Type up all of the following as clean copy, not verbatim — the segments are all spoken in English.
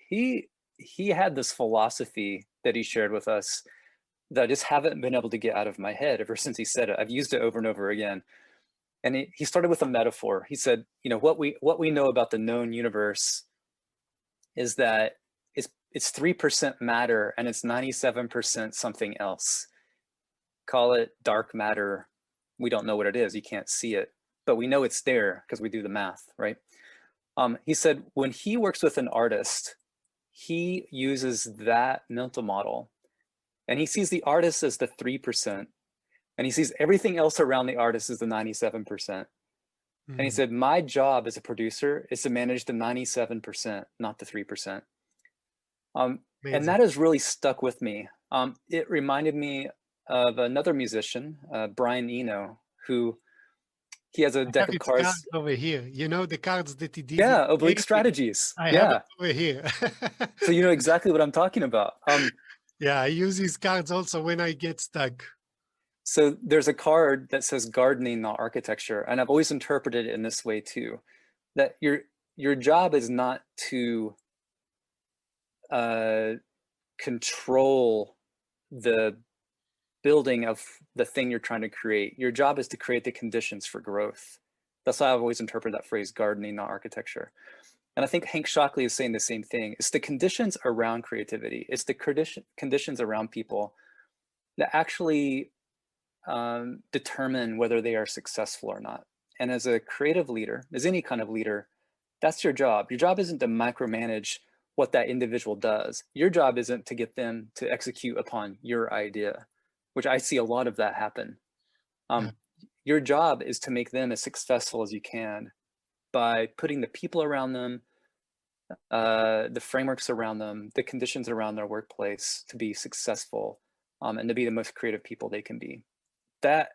he had this philosophy that he shared with us that I just haven't been able to get out of my head ever since he said it. I've used it over and over again. And he started with a metaphor. He said, you know, what we know about the known universe is that it's 3% matter and it's 97% something else. Call it dark matter. We don't know what it is. You can't see it, but we know it's there because we do the math, right? He said when he works with an artist, he uses that mental model and he sees the artist as the 3%. And he sees everything else around the artist as the 97%. And he said, my job as a producer is to manage the 97%, not the 3%. And that has really stuck with me. It reminded me of another musician, Brian Eno, who he has a deck of cards. Cards over here. You know the cards that he did? Yeah, Oblique Strategies. I have it over here. So you know exactly what I'm talking about. Yeah, I use these cards also when I get stuck. So there's a card that says gardening, not architecture. And I've always interpreted it in this way too, that your job is not to control the building of the thing you're trying to create. Your job is to create the conditions for growth. That's why I've always interpreted that phrase, gardening, not architecture. And I think Hank Shocklee is saying the same thing. It's the conditions around creativity. It's the conditions around people that actually determine whether they are successful or not. And as a creative leader, as any kind of leader, that's your job. Your job isn't to micromanage what that individual does. Your job isn't to get them to execute upon your idea, which I see a lot of that happen. Your job is to make them as successful as you can by putting the people around them, the frameworks around them, the conditions around their workplace to be successful and to be the most creative people they can be. That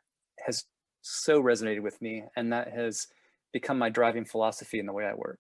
has so resonated with me, and that has become my driving philosophy in the way I work.